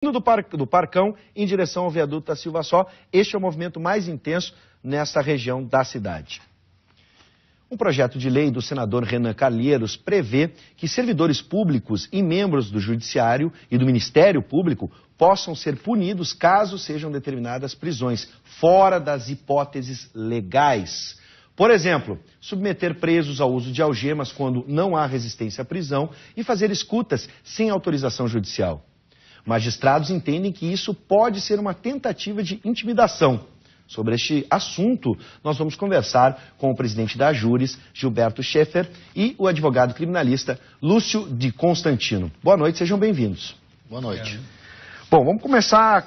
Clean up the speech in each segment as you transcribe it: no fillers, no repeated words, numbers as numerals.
do Parcão em direção ao viaduto da Silva Só. Este é o movimento mais intenso nessa região da cidade. Um projeto de lei do senador Renan Calheiros prevê que servidores públicos e membros do Judiciário e do Ministério Público possam ser punidos caso sejam determinadas prisões, fora das hipóteses legais. Por exemplo, submeter presos ao uso de algemas quando não há resistência à prisão e fazer escutas sem autorização judicial. Magistrados entendem que isso pode ser uma tentativa de intimidação. Sobre este assunto, nós vamos conversar com o presidente da Júris, Gilberto Schaeffer, e o advogado criminalista Lúcio de Constantino. Boa noite, sejam bem-vindos. Boa noite. Bom, vamos começar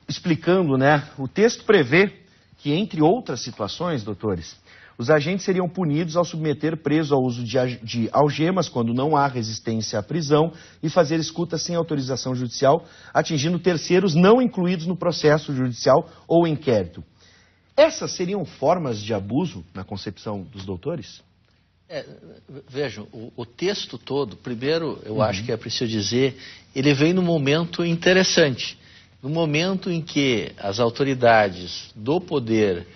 explicando, né? O texto prevê que, entre outras situações, doutores, os agentes seriam punidos ao submeter preso ao uso de algemas quando não há resistência à prisão e fazer escuta sem autorização judicial, atingindo terceiros não incluídos no processo judicial ou inquérito. Essas seriam formas de abuso na concepção dos doutores? Vejam, o texto todo, primeiro, eu acho que é preciso dizer, ele vem num momento interessante. No momento em que as autoridades do poder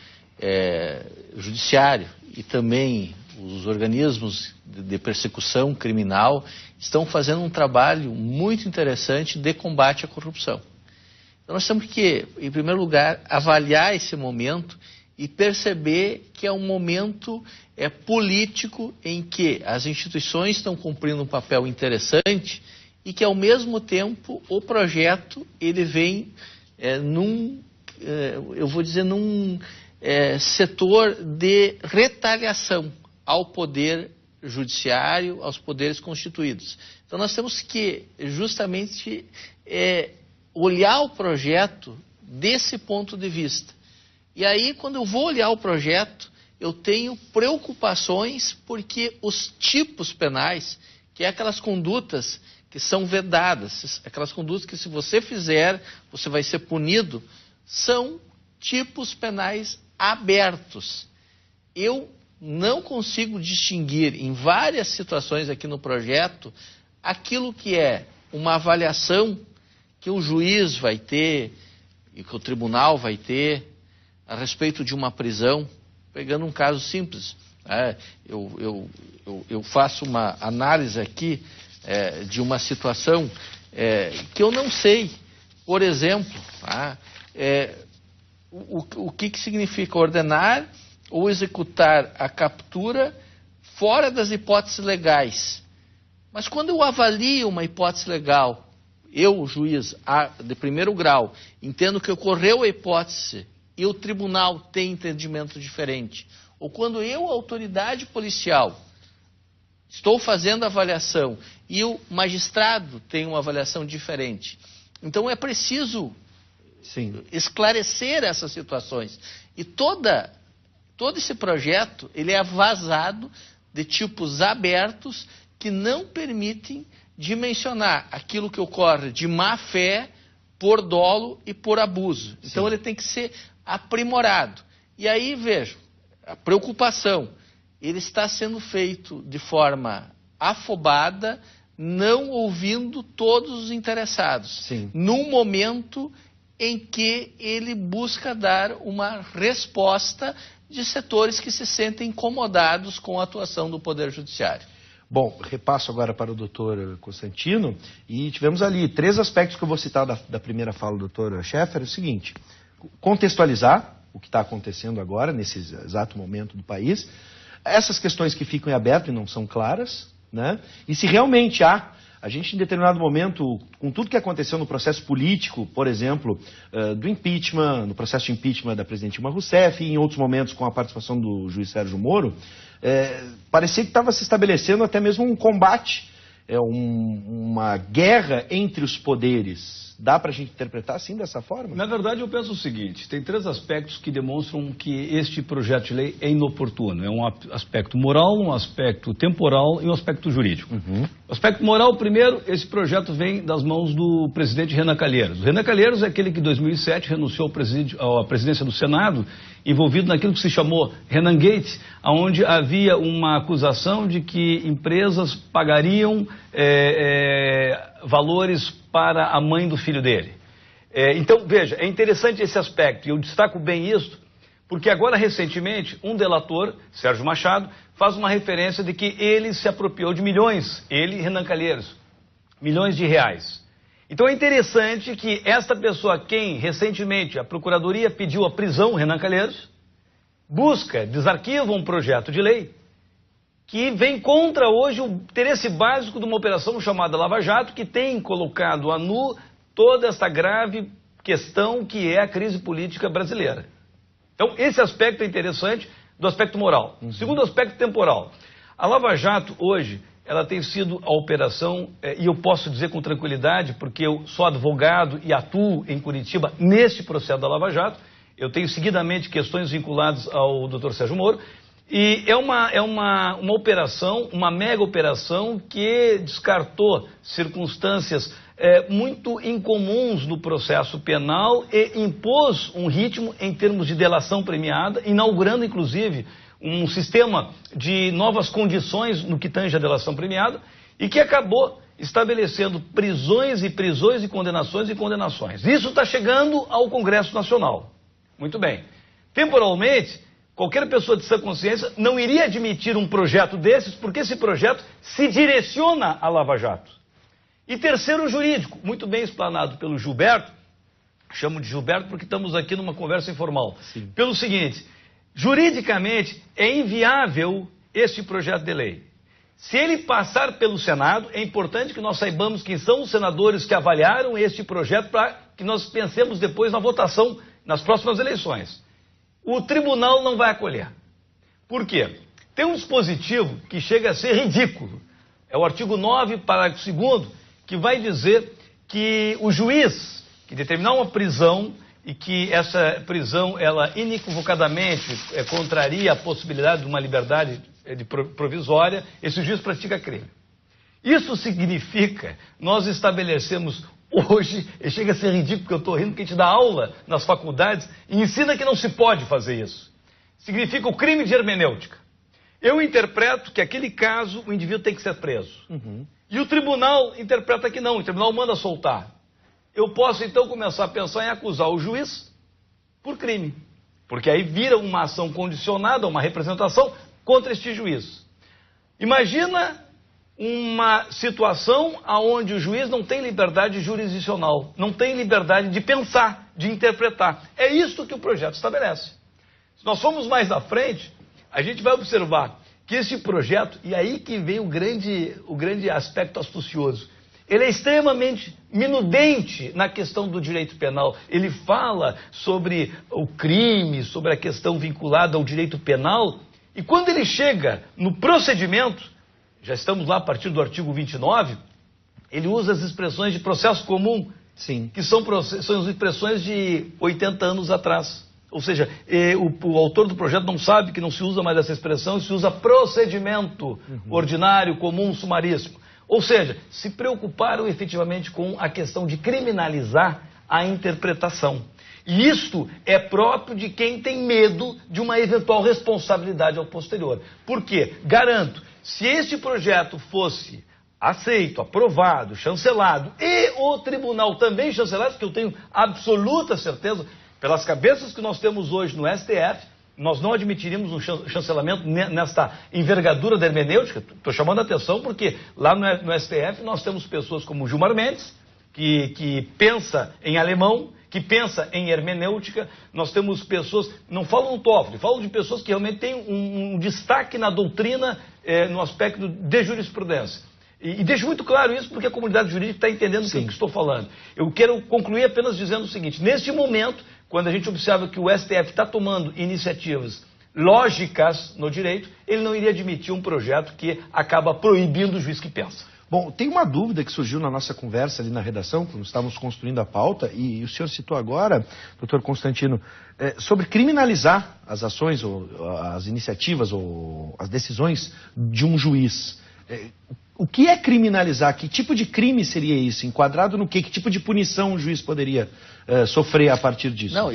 judiciário e também os organismos de persecução criminal estão fazendo um trabalho muito interessante de combate à corrupção. Então nós temos que, em primeiro lugar, avaliar esse momento e perceber que é um momento político em que as instituições estão cumprindo um papel interessante e que, ao mesmo tempo, o projeto ele vem num setor de retaliação ao poder judiciário, aos poderes constituídos. Então nós temos que justamente olhar o projeto desse ponto de vista. E aí, quando eu vou olhar o projeto, eu tenho preocupações porque os tipos penais, que é aquelas condutas que são vedadas, aquelas condutas que se você fizer, você vai ser punido, são tipos penais abertos. Eu não consigo distinguir em várias situações aqui no projeto aquilo que é uma avaliação que o juiz vai ter e que o tribunal vai ter a respeito de uma prisão. Pegando um caso simples, eu faço uma análise aqui de uma situação que eu não sei, por exemplo, o que significa ordenar ou executar a captura fora das hipóteses legais. Mas quando eu avalio uma hipótese legal, eu, juiz de primeiro grau, entendo que ocorreu a hipótese e o tribunal tem entendimento diferente, ou quando eu, autoridade policial, estou fazendo a avaliação e o magistrado tem uma avaliação diferente. Então é preciso esclarecer essas situações. E todo esse projeto ele é vazado de tipos abertos que não permitem dimensionar aquilo que ocorre de má fé, por dolo e por abuso. Então ele tem que ser aprimorado. E aí, vejo, a preocupação, ele está sendo feito de forma afobada, não ouvindo todos os interessados. Num momento em que ele busca dar uma resposta de setores que se sentem incomodados com a atuação do Poder Judiciário. Bom, repasso agora para o doutor Constantino, e tivemos ali 3 aspectos que eu vou citar da primeira fala do doutor Schaeffer. É o seguinte: contextualizar o que está acontecendo agora, nesse exato momento do país, essas questões que ficam em aberto e não são claras, né? E se realmente a gente em determinado momento, com tudo que aconteceu no processo político, por exemplo, do impeachment, no processo de impeachment da presidente Dilma Rousseff, e em outros momentos com a participação do juiz Sérgio Moro, parecia que estava se estabelecendo até mesmo um combate, uma guerra entre os poderes. Dá para a gente interpretar assim, dessa forma? Na verdade, eu penso o seguinte: tem 3 aspectos que demonstram que este projeto de lei é inoportuno. É um aspecto moral, um aspecto temporal e um aspecto jurídico. O aspecto moral, primeiro, esse projeto vem das mãos do presidente Renan Calheiros. O Renan Calheiros é aquele que em 2007 renunciou à presidência do Senado, envolvido naquilo que se chamou Renan Gate, onde havia uma acusação de que empresas pagariam valores para a mãe do filho dele. Então, veja, é interessante esse aspecto, e eu destaco bem isso, porque agora, recentemente, um delator, Sérgio Machado, faz uma referência de que ele se apropriou de milhões, ele e Renan Calheiros, milhões de reais. Então é interessante que esta pessoa, quem recentemente a Procuradoria pediu a prisão, Renan Calheiros, desarquiva um projeto de lei que vem contra hoje o interesse básico de uma operação chamada Lava Jato, que tem colocado a nu toda esta grave questão que é a crise política brasileira. Então esse aspecto é interessante do aspecto moral. Segundo aspecto temporal, a Lava Jato hoje, ela tem sido a operação, e eu posso dizer com tranquilidade, porque eu sou advogado e atuo em Curitiba neste processo da Lava Jato, eu tenho seguidamente questões vinculadas ao Dr. Sérgio Moro, e é uma operação, uma mega operação que descartou circunstâncias muito incomuns no processo penal e impôs um ritmo em termos de delação premiada, inaugurando inclusive um sistema de novas condições no que tange a delação premiada e que acabou estabelecendo prisões e condenações e condenações. Isso está chegando ao Congresso Nacional. Muito bem. Temporalmente, qualquer pessoa de sã consciência não iria admitir um projeto desses, porque esse projeto se direciona à Lava Jato. E terceiro, o jurídico, muito bem explanado pelo Gilberto, chamo de Gilberto porque estamos aqui numa conversa informal. Sim. Pelo seguinte, juridicamente é inviável este projeto de lei. Se ele passar pelo Senado, é importante que nós saibamos quem são os senadores que avaliaram este projeto para que nós pensemos depois na votação nas próximas eleições. O tribunal não vai acolher. Por quê? Tem um dispositivo que chega a ser ridículo. É o artigo 9, parágrafo 2º, que vai dizer que o juiz que determinar uma prisão e que essa prisão, ela inequivocadamente contraria a possibilidade de uma liberdade provisória, esse juiz pratica crime. Isso significa, nós estabelecemos hoje, e chega a ser ridículo porque eu estou rindo, que a gente dá aula nas faculdades e ensina que não se pode fazer isso. Significa o crime de hermenêutica. Eu interpreto que aquele caso o indivíduo tem que ser preso. E o tribunal interpreta que não, o tribunal manda soltar. Eu posso então começar a pensar em acusar o juiz por crime. Porque aí vira uma ação condicionada, uma representação contra este juiz. Imagina uma situação onde o juiz não tem liberdade jurisdicional, não tem liberdade de pensar, de interpretar. É isso que o projeto estabelece. Se nós formos mais à frente, a gente vai observar que esse projeto, e aí que vem o grande aspecto astucioso, ele é extremamente minudente na questão do direito penal. Ele fala sobre o crime, sobre a questão vinculada ao direito penal, e quando ele chega no procedimento, já estamos lá a partir do artigo 29, ele usa as expressões de processo comum, sim, que são expressões de 80 anos atrás. Ou seja, o autor do projeto não sabe que não se usa mais essa expressão, se usa procedimento ordinário, comum, sumaríssimo. Ou seja, se preocuparam efetivamente com a questão de criminalizar a interpretação. E isto é próprio de quem tem medo de uma eventual responsabilidade ao posterior. Por quê? Garanto, se este projeto fosse aceito, aprovado, chancelado, e o tribunal também chancelasse, porque eu tenho absoluta certeza, pelas cabeças que nós temos hoje no STF, nós não admitiríamos um chancelamento nesta envergadura da hermenêutica. Estou chamando a atenção porque lá no STF nós temos pessoas como Gilmar Mendes, que pensa em alemão, que pensa em hermenêutica. Nós temos pessoas, não falo no Toffoli, falo de pessoas que realmente têm um destaque na doutrina, no aspecto de jurisprudência. E deixo muito claro isso porque a comunidade jurídica está entendendo o que eu estou falando. Eu quero concluir apenas dizendo o seguinte: neste momento, quando a gente observa que o STF está tomando iniciativas lógicas no direito, ele não iria admitir um projeto que acaba proibindo o juiz que pensa. Bom, tem uma dúvida que surgiu na nossa conversa ali na redação, quando estávamos construindo a pauta, e o senhor citou agora, doutor Constantino, sobre criminalizar as ações, ou as iniciativas, ou as decisões de um juiz. O que é criminalizar? Que tipo de crime seria isso? Enquadrado no quê? Que tipo de punição o juiz poderia sofrer a partir disso? Não,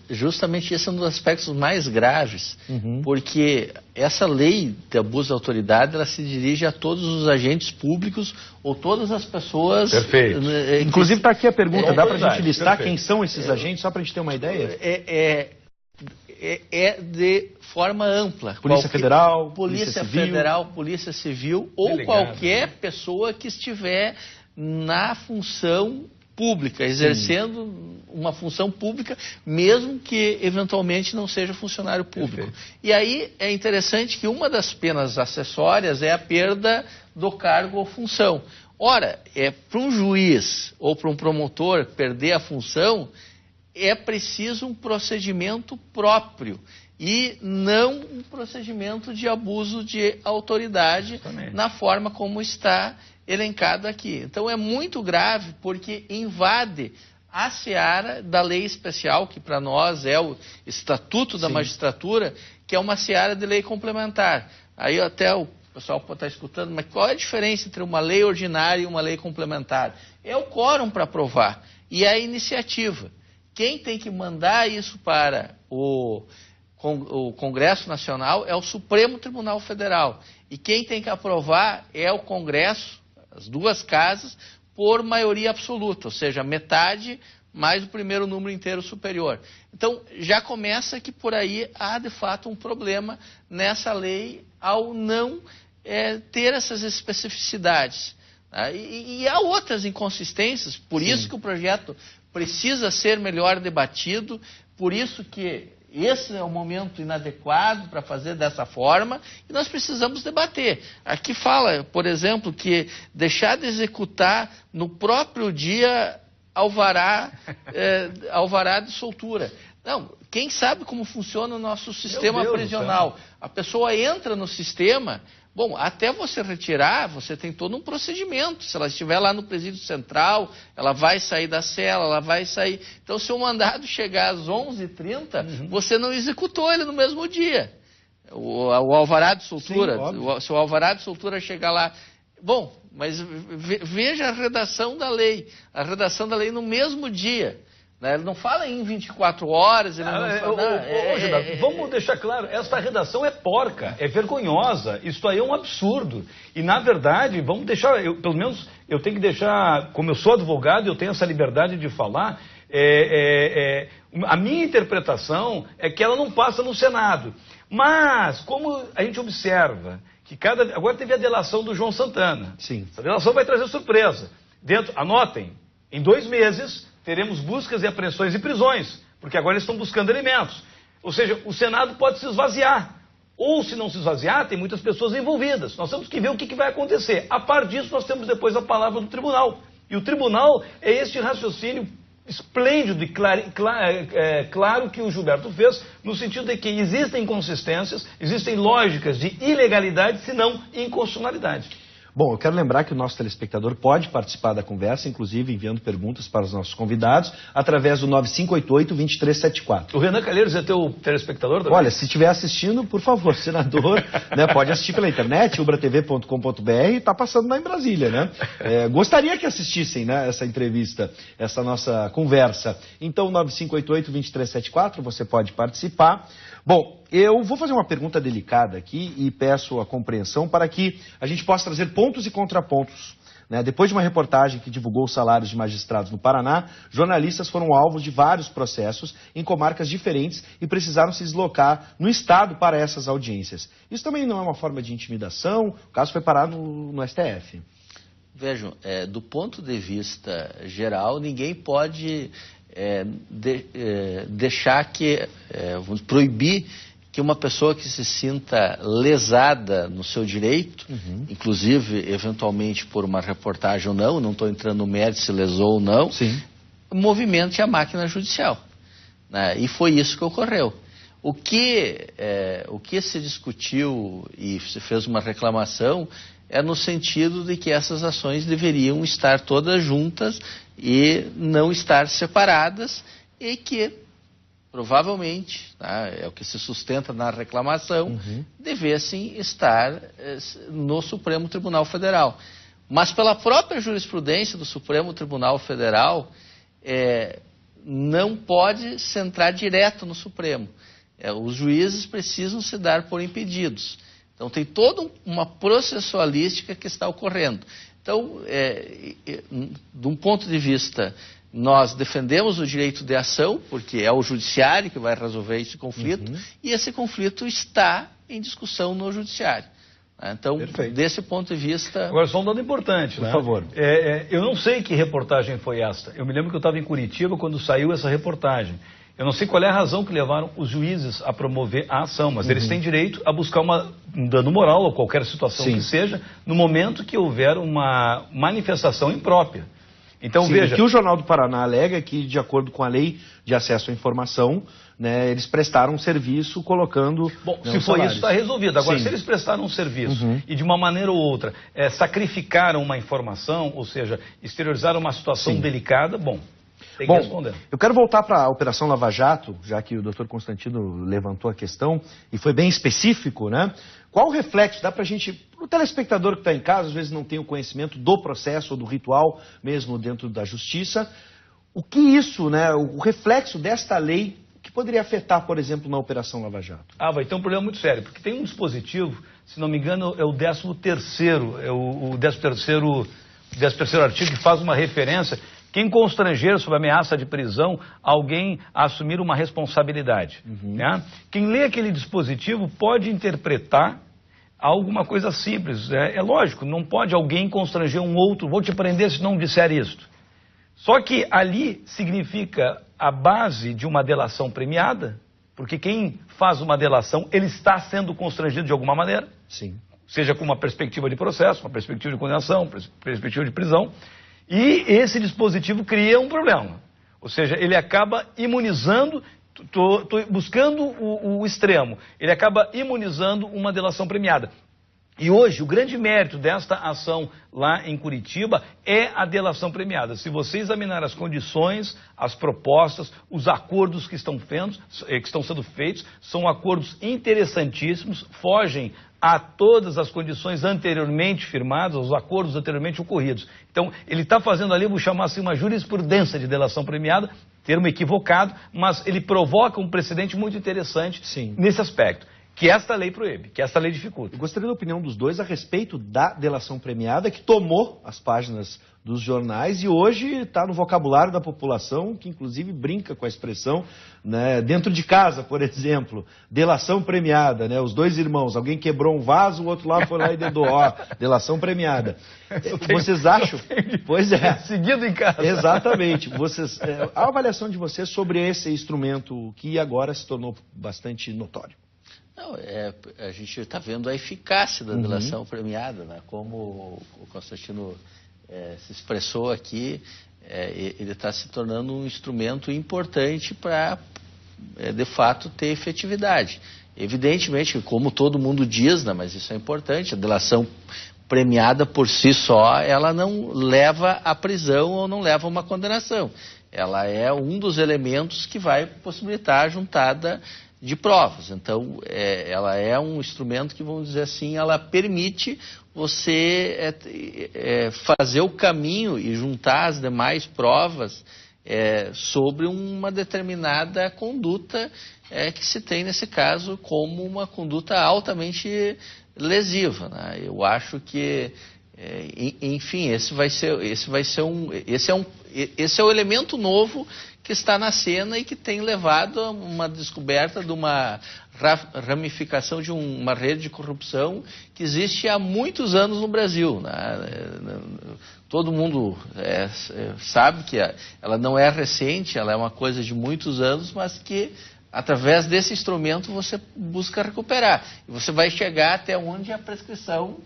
justamente esse é um dos aspectos mais graves, porque essa lei de abuso de autoridade, ela se dirige a todos os agentes públicos ou todas as pessoas... Perfeito. Inclusive está aqui a pergunta, dá para a gente listar perfeito. Quem são esses agentes, só para a gente ter uma ideia? De forma ampla. Polícia Federal, Polícia Federal, Polícia Civil ou Delegado, qualquer pessoa que estiver na função pública, exercendo uma função pública, mesmo que eventualmente não seja funcionário público. Perfeito. E aí é interessante que uma das penas acessórias é a perda do cargo ou função. Ora, para um juiz ou para um promotor perder a função, é preciso um procedimento próprio e não um procedimento de abuso de autoridade. Justamente. Na forma como está elencado aqui. Então é muito grave porque invade a seara da lei especial, que para nós é o Estatuto da Magistratura, que é uma seara de lei complementar. Aí até o pessoal pode estar escutando, mas qual é a diferença entre uma lei ordinária e uma lei complementar? É o quórum para aprovar e a iniciativa. Quem tem que mandar isso para o Congresso Nacional é o Supremo Tribunal Federal. E quem tem que aprovar é o Congresso, as duas casas, por maioria absoluta, ou seja, metade mais o primeiro número inteiro superior. Então, já começa que por aí há, de fato, um problema nessa lei ao não ter essas especificidades. E há outras inconsistências, por isso que o projeto precisa ser melhor debatido, por isso que esse é o momento inadequado para fazer dessa forma e nós precisamos debater. Aqui fala, por exemplo, que deixar de executar no próprio dia alvará de soltura. Não, quem sabe como funciona o nosso sistema prisional? A pessoa entra no sistema... Bom, até você retirar, você tem todo um procedimento. Se ela estiver lá no presídio central, ela vai sair da cela, ela vai sair... Então, se o mandado chegar às 11h30, você não executou ele no mesmo dia. O alvará de soltura, se o alvará de soltura chegar lá... Bom, mas veja a redação da lei. A redação da lei no mesmo dia. Ele não fala em 24 horas, ele não fala... Gilberto, vamos deixar claro, esta redação é porca, é vergonhosa, isso aí é um absurdo. E, na verdade, vamos deixar, pelo menos eu tenho que deixar, como eu sou advogado, eu tenho essa liberdade de falar, a minha interpretação é que ela não passa no Senado. Mas, como a gente observa, que agora teve a delação do João Santana. Sim. Essa delação vai trazer surpresa. Anotem, em 2 meses... teremos buscas e apreensões e prisões, porque agora eles estão buscando elementos. Ou seja, o Senado pode se esvaziar. Ou, se não se esvaziar, tem muitas pessoas envolvidas. Nós temos que ver o que vai acontecer. A par disso, nós temos depois a palavra do tribunal. E o tribunal é este raciocínio esplêndido e claro que o Gilberto fez, no sentido de que existem inconsistências, existem lógicas de ilegalidade, se não inconstitucionalidade. Bom, eu quero lembrar que o nosso telespectador pode participar da conversa, inclusive enviando perguntas para os nossos convidados, através do 9588-2374. O Renan Calheiros é teu telespectador também? Olha, se estiver assistindo, por favor, senador, pode assistir pela internet, ubratv.com.br, está passando lá em Brasília, né? Gostaria que assistissem, né, essa entrevista, essa nossa conversa. Então, 9588-2374, você pode participar. Bom, eu vou fazer uma pergunta delicada aqui e peço a compreensão para que a gente possa trazer pontos e contrapontos. Depois de uma reportagem que divulgou os salários de magistrados no Paraná, jornalistas foram alvos de vários processos em comarcas diferentes e precisaram se deslocar no estado para essas audiências. Isso também não é uma forma de intimidação? O caso foi parado no STF. Vejam, do ponto de vista geral, ninguém pode proibir que uma pessoa que se sinta lesada no seu direito, inclusive, eventualmente, por uma reportagem ou não estou entrando no mérito se lesou ou não, movimente a máquina judicial. E foi isso que ocorreu. O que se discutiu e se fez uma reclamação é no sentido de que essas ações deveriam estar todas juntas e não estar separadas, e que provavelmente, tá, é o que se sustenta na reclamação, devessem estar no Supremo Tribunal Federal. Mas pela própria jurisprudência do Supremo Tribunal Federal, não pode se entrar direto no Supremo. Os juízes precisam se dar por impedidos. Então tem toda uma processualística que está ocorrendo. Então, de um ponto de vista, nós defendemos o direito de ação, porque é o judiciário que vai resolver esse conflito, e esse conflito está em discussão no judiciário. Então, perfeito, desse ponto de vista... Agora, só um dado importante, né? Por favor. Eu não sei que reportagem foi esta. Eu me lembro que eu estava em Curitiba quando saiu essa reportagem. Eu não sei qual é a razão que levaram os juízes a promover a ação, mas eles têm direito a buscar um dano moral ou qualquer situação que seja, no momento que houver uma manifestação imprópria. Então, veja... O que o Jornal do Paraná alega que, de acordo com a Lei de Acesso à Informação, né, eles prestaram um serviço colocando... Bom, se foi isso, está resolvido. Agora, se eles prestaram um serviço e, de uma maneira ou outra, sacrificaram uma informação, ou seja, exteriorizaram uma situação delicada, bom, tem que responder. Eu quero voltar para a Operação Lava Jato, já que o doutor Constantino levantou a questão, e foi bem específico, né? Qual o reflexo? Dá para a gente... O telespectador que está em casa, às vezes não tem o conhecimento do processo ou do ritual, mesmo dentro da justiça. O que isso, né? O reflexo desta lei que poderia afetar, por exemplo, na Operação Lava Jato? Vai ter um problema muito sério, porque tem um dispositivo, se não me engano, é o 13º, o 13º artigo, que faz uma referência que em constrangeiro sob ameaça de prisão alguém a assumir uma responsabilidade. Né? Quem lê aquele dispositivo pode interpretar alguma coisa simples. É lógico, não pode alguém constranger um outro, vou te prender se não disser isto. Só que ali significa a base de uma delação premiada, porque quem faz uma delação, ele está sendo constrangido de alguma maneira. Sim. Seja com uma perspectiva de processo, uma perspectiva de condenação, perspectiva de prisão. E esse dispositivo cria um problema. Ou seja, ele acaba imunizando, estou buscando o extremo, ele acaba imunizando uma delação premiada. E hoje, o grande mérito desta ação lá em Curitiba é a delação premiada. Se você examinar as condições, as propostas, os acordos que estão sendo feitos, são acordos interessantíssimos, fogem a todas as condições anteriormente firmadas, os acordos anteriormente ocorridos. Então, ele está fazendo ali, vou chamar assim, uma jurisprudência de delação premiada, termo equivocado, mas ele provoca um precedente muito interessante nesse aspecto, que esta lei proíbe, que esta lei dificulta. Eu gostaria da opinião dos dois a respeito da delação premiada, que tomou as páginas dos jornais e hoje está no vocabulário da população, que inclusive brinca com a expressão, né, dentro de casa, por exemplo, delação premiada, né, os dois irmãos, alguém quebrou um vaso, o outro lá foi lá e dedou, delação premiada. Vocês acham? Pois é. Seguido em casa. Exatamente. A avaliação de vocês sobre esse instrumento que agora se tornou bastante notório. Não, a gente está vendo a eficácia da delação premiada, né? Como o Constantino se expressou aqui, ele está se tornando um instrumento importante para, de fato, ter efetividade. Evidentemente, como todo mundo diz, né, mas isso é importante, a delação premiada por si só, ela não leva à prisão ou não leva a uma condenação. Ela é um dos elementos que vai possibilitar a juntada de provas. Então, ela é um instrumento que, vamos dizer assim, ela permite você fazer o caminho e juntar as demais provas sobre uma determinada conduta que se tem, nesse caso, como uma conduta altamente lesiva, né? Eu acho que, enfim, esse é o elemento novo que está na cena e que tem levado a uma descoberta de uma ramificação de uma rede de corrupção que existe há muitos anos no Brasil, né? Todo mundo sabe que ela não é recente, ela é uma coisa de muitos anos, mas que através desse instrumento você busca recuperar. E você vai chegar até onde a prescrição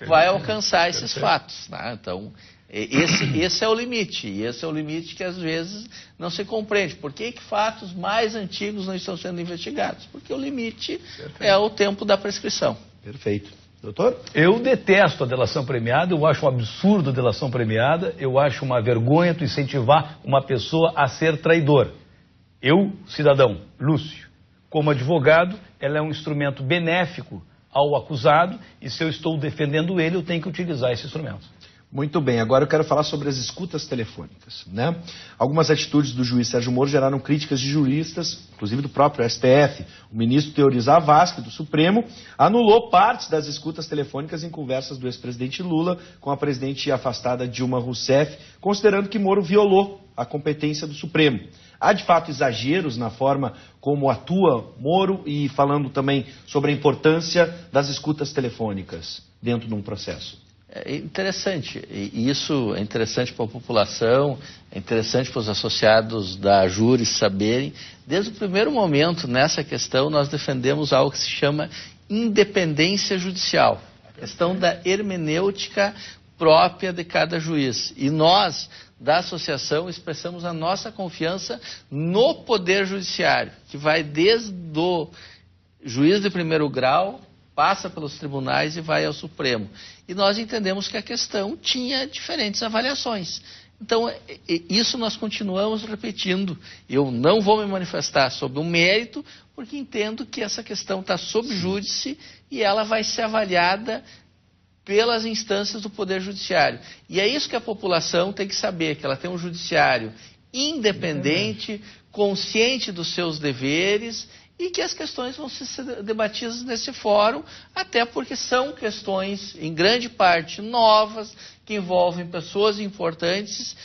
vai alcançar esses fatos, né? Então, esse é o limite, e esse é o limite que às vezes não se compreende. Por que fatos mais antigos não estão sendo investigados? Porque o limite é o tempo da prescrição. Perfeito. Doutor? Eu detesto a delação premiada, eu acho um absurdo a delação premiada, eu acho uma vergonha tu incentivar uma pessoa a ser traidor. Eu, cidadão, Lúcio, como advogado, ela é um instrumento benéfico ao acusado e se eu estou defendendo ele, eu tenho que utilizar esse instrumento. Muito bem, agora eu quero falar sobre as escutas telefônicas, né? Algumas atitudes do juiz Sérgio Moro geraram críticas de juristas, inclusive do próprio STF. O ministro Teori Zavascki, do Supremo, anulou partes das escutas telefônicas em conversas do ex-presidente Lula com a presidente afastada Dilma Rousseff, considerando que Moro violou a competência do Supremo. Há, de fato, exageros na forma como atua Moro e falando também sobre a importância das escutas telefônicas dentro de um processo. É interessante, e isso é interessante para a população, é interessante para os associados da Júris saberem. Desde o primeiro momento, nessa questão, nós defendemos algo que se chama independência judicial, a questão da hermenêutica própria de cada juiz. E nós, da associação, expressamos a nossa confiança no Poder Judiciário, que vai desde o juiz de primeiro grau, passa pelos tribunais e vai ao Supremo. E nós entendemos que a questão tinha diferentes avaliações. Então, isso nós continuamos repetindo. Eu não vou me manifestar sobre o mérito, porque entendo que essa questão está sob júdice e ela vai ser avaliada pelas instâncias do Poder Judiciário. E é isso que a população tem que saber, que ela tem um judiciário independente, consciente dos seus deveres e que as questões vão ser debatidas nesse fórum, até porque são questões, em grande parte, novas, que envolvem pessoas importantes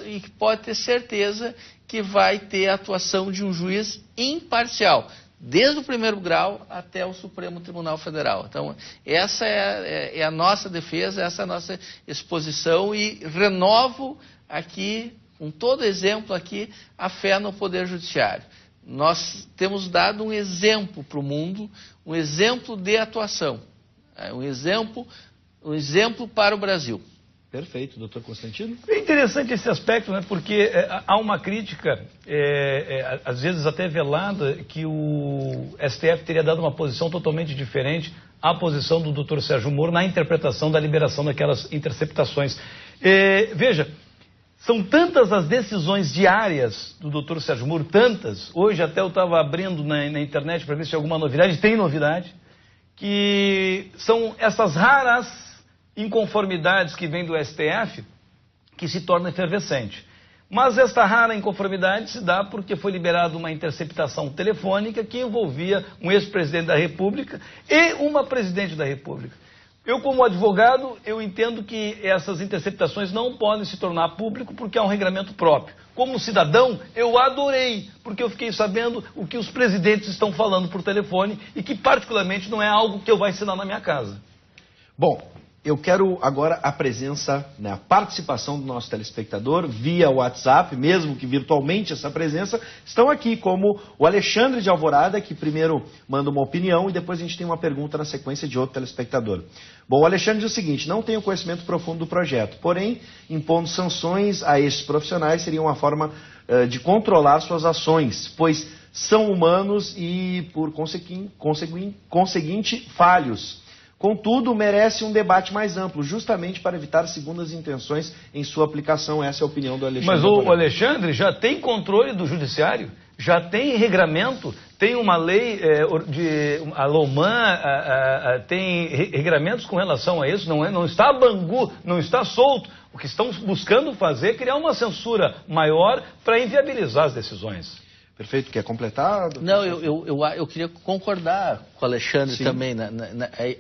e que pode ter certeza que vai ter a atuação de um juiz imparcial, desde o primeiro grau até o Supremo Tribunal Federal. Então, essa é a nossa defesa, essa é a nossa exposição e renovo aqui, com todo exemplo aqui, a fé no Poder Judiciário. Nós temos dado um exemplo para o mundo, um exemplo de atuação, um exemplo para o Brasil. Perfeito, doutor Constantino. É interessante esse aspecto, né? Porque há uma crítica, às vezes até velada, que o STF teria dado uma posição totalmente diferente à posição do doutor Sérgio Moro na interpretação da liberação daquelas interceptações. Veja, são tantas as decisões diárias do doutor Sérgio Moro, tantas, hoje até eu estava abrindo na internet para ver se tinha alguma novidade, tem novidade, que são essas raras inconformidades que vêm do STF que se torna efervescente. Mas esta rara inconformidade se dá porque foi liberada uma interceptação telefônica que envolvia um ex-presidente da República e uma presidente da República. Eu, como advogado, eu entendo que essas interceptações não podem se tornar público porque há um regramento próprio. Como cidadão, eu adorei, porque eu fiquei sabendo o que os presidentes estão falando por telefone e que, particularmente, não é algo que eu vou ensinar na minha casa. Bom, eu quero agora a presença, né, a participação do nosso telespectador via WhatsApp, mesmo que virtualmente essa presença, estão aqui, como o Alexandre de Alvorada, que primeiro manda uma opinião e depois a gente tem uma pergunta na sequência de outro telespectador. Bom, o Alexandre diz o seguinte: não tenho conhecimento profundo do projeto, porém, impondo sanções a estes profissionais seria uma forma de controlar suas ações, pois são humanos e, por conseguinte, falhos. Contudo, merece um debate mais amplo, justamente para evitar segundas intenções em sua aplicação. Essa é a opinião do Alexandre. Mas o Alexandre já tem controle do judiciário, já tem regramento, tem uma lei, a LOMAN tem regramentos com relação a isso, não está bangu, não está solto. O que estão buscando fazer é criar uma censura maior para inviabilizar as decisões. Perfeito, quer completar? Não, eu queria concordar com o Alexandre. Sim. Também.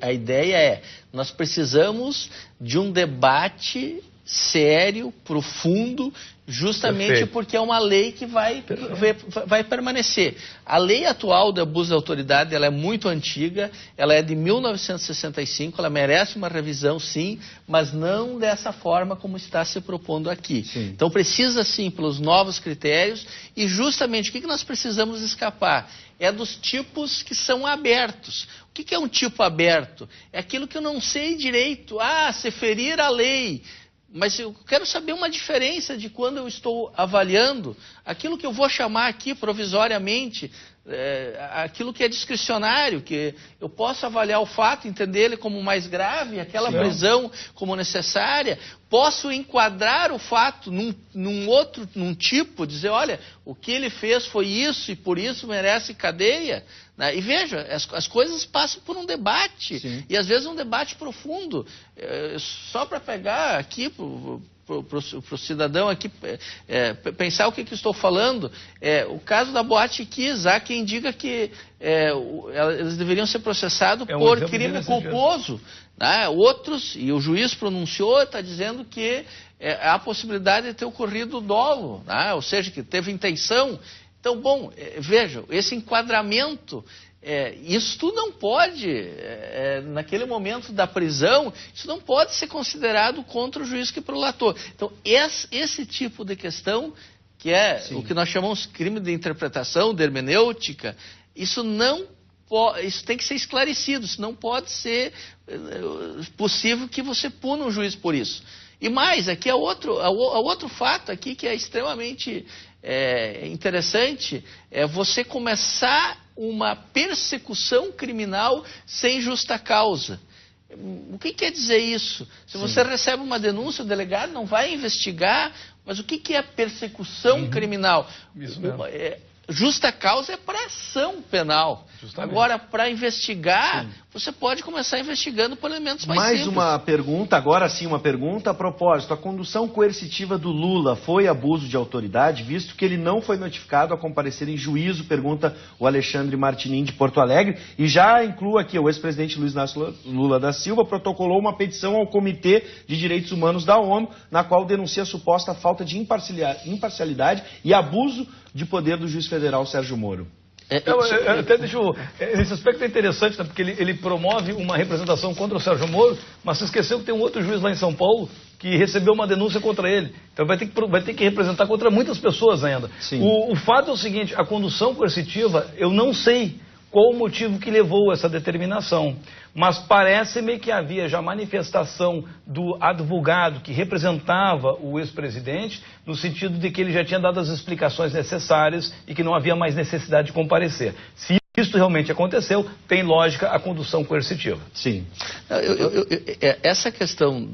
A ideia é, nós precisamos de um debate sério, profundo, justamente Perfeito. Porque é uma lei que vai permanecer. A lei atual de abuso de autoridade, ela é muito antiga, ela é de 1965, ela merece uma revisão, sim, mas não dessa forma como está se propondo aqui. Sim. Então precisa, sim, pelos novos critérios, e justamente o que nós precisamos escapar? É dos tipos que são abertos. O que é um tipo aberto? É aquilo que eu não sei direito. Se ferir a lei. Mas eu quero saber uma diferença de quando eu estou avaliando aquilo que eu vou chamar aqui provisoriamente aquilo que é discricionário, que eu posso avaliar o fato, entender ele como mais grave, aquela prisão como necessária, posso enquadrar o fato num tipo, dizer, olha, o que ele fez foi isso e por isso merece cadeia, né? E veja, as coisas passam por um debate, e às vezes um debate profundo, só para pegar aqui para o cidadão aqui pensar o que estou falando. O caso da Boate Kiss, há quem diga que eles deveriam ser processados por crime culposo, né? Outros, e o juiz pronunciou, está dizendo que há a possibilidade de ter ocorrido dolo, né? Ou seja, que teve intenção. Então, bom, vejam, esse enquadramento, isso não pode, naquele momento da prisão, isso não pode ser considerado contra o juiz que prolatou. Então, esse tipo de questão, que é o que nós chamamos de crime de interpretação, de hermenêutica, isso tem que ser esclarecido, isso não pode ser possível que você puna um juiz por isso. E mais, aqui há outro fato aqui que é extremamente interessante, é você começar uma persecução criminal sem justa causa. O que quer dizer isso? Se você recebe uma denúncia, o delegado não vai investigar, mas o que é persecução criminal? Isso mesmo. Justa causa é para ação penal. Justamente. Agora, para investigar, você pode começar investigando por elementos mais simples. Uma pergunta, agora sim uma pergunta a propósito. A condução coercitiva do Lula foi abuso de autoridade, visto que ele não foi notificado a comparecer em juízo, pergunta o Alexandre Martinin de Porto Alegre. E já incluo aqui, o ex-presidente Luiz Inácio Lula da Silva protocolou uma petição ao Comitê de Direitos Humanos da ONU, na qual denuncia a suposta falta de imparcialidade e abuso de poder do juiz federal Sérgio Moro. Até esse aspecto é interessante, né, porque ele promove uma representação contra o Sérgio Moro, mas se esqueceu que tem um outro juiz lá em São Paulo que recebeu uma denúncia contra ele. Então vai ter que representar contra muitas pessoas ainda. O fato é o seguinte, a condução coercitiva, eu não sei qual o motivo que levou essa determinação, mas parece-me que havia já manifestação do advogado que representava o ex-presidente, no sentido de que ele já tinha dado as explicações necessárias e que não havia mais necessidade de comparecer. Se isso realmente aconteceu, tem lógica a condução coercitiva. Sim. Essa questão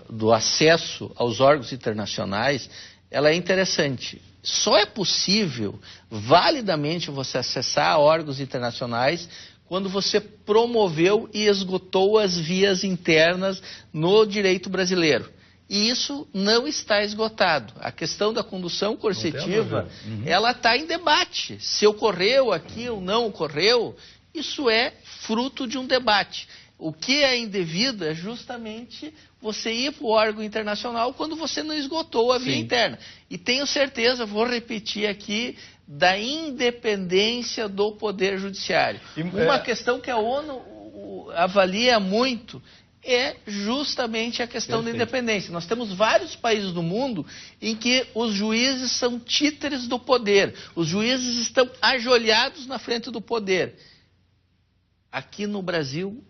do acesso aos órgãos internacionais, ela é interessante. Só é possível, validamente, você acessar órgãos internacionais quando você promoveu e esgotou as vias internas no direito brasileiro. E isso não está esgotado. A questão da condução coercitiva, ela está em debate. Se ocorreu aqui ou não ocorreu, isso é fruto de um debate. O que é indevido é justamente você ir para o órgão internacional quando você não esgotou a via interna. E tenho certeza, vou repetir aqui, da independência do Poder Judiciário. Uma questão que a ONU avalia muito é justamente a questão da independência. Nós temos vários países do mundo em que os juízes são títeres do poder. Os juízes estão ajoelhados na frente do poder. Aqui no Brasil,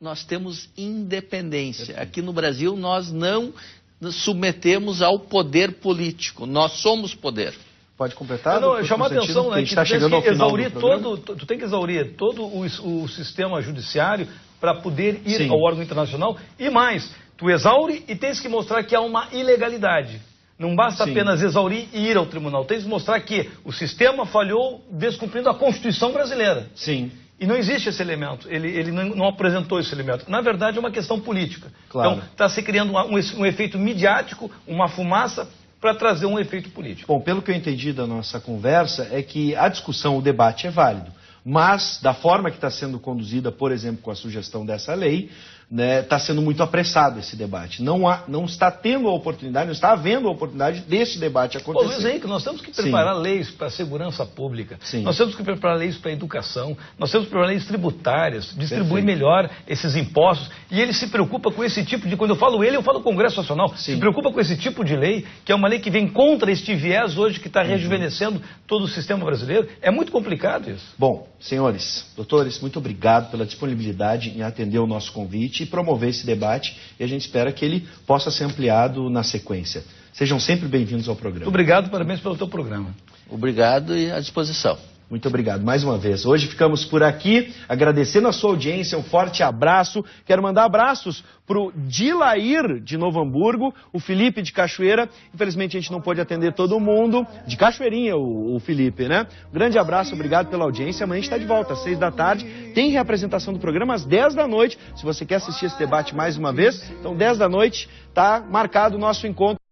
nós temos independência. Aqui no Brasil, nós não nos submetemos ao poder político. Nós somos poder. Pode completar? Chamar a atenção, né? Que está chegando ao final do programa. Tu tem que exaurir todo o sistema judiciário para poder ir ao órgão internacional. E mais, tu exaure e tens que mostrar que há uma ilegalidade. Não basta apenas exaurir e ir ao tribunal. Tens que mostrar que o sistema falhou descumprindo a Constituição brasileira. Sim. E não existe esse elemento, ele não apresentou esse elemento. Na verdade, é uma questão política. Claro. Então, está se criando um efeito midiático, uma fumaça, para trazer um efeito político. Bom, pelo que eu entendi da nossa conversa, é que a discussão, o debate é válido. Mas, da forma que está sendo conduzida, por exemplo, com a sugestão dessa lei, né, está sendo muito apressado esse debate. Não está tendo a oportunidade, não está havendo a oportunidade desse debate acontecer. Luiz Henrique, nós temos que preparar leis para a segurança pública, nós temos que preparar leis para a educação, nós temos que preparar leis tributárias, distribuir melhor esses impostos. E ele se preocupa com esse tipo de... Quando eu falo ele, eu falo Congresso Nacional. Se preocupa com esse tipo de lei, que é uma lei que vem contra este viés hoje que está rejuvenescendo todo o sistema brasileiro. É muito complicado isso. Bom, senhores, doutores, muito obrigado pela disponibilidade em atender o nosso convite e promover esse debate, e a gente espera que ele possa ser ampliado na sequência. Sejam sempre bem-vindos ao programa. Muito obrigado, parabéns pelo teu programa. Obrigado e à disposição. Muito obrigado mais uma vez. Hoje ficamos por aqui, agradecendo a sua audiência, um forte abraço. Quero mandar abraços para o Dilair, de Novo Hamburgo, o Felipe de Cachoeira. Infelizmente a gente não pôde atender todo mundo. De Cachoeirinha, o Felipe, né? Um grande abraço, obrigado pela audiência. Amanhã a gente está de volta às 6 da tarde. Tem reapresentação do programa às 10 da noite. Se você quer assistir esse debate mais uma vez, então 10 da noite está marcado o nosso encontro.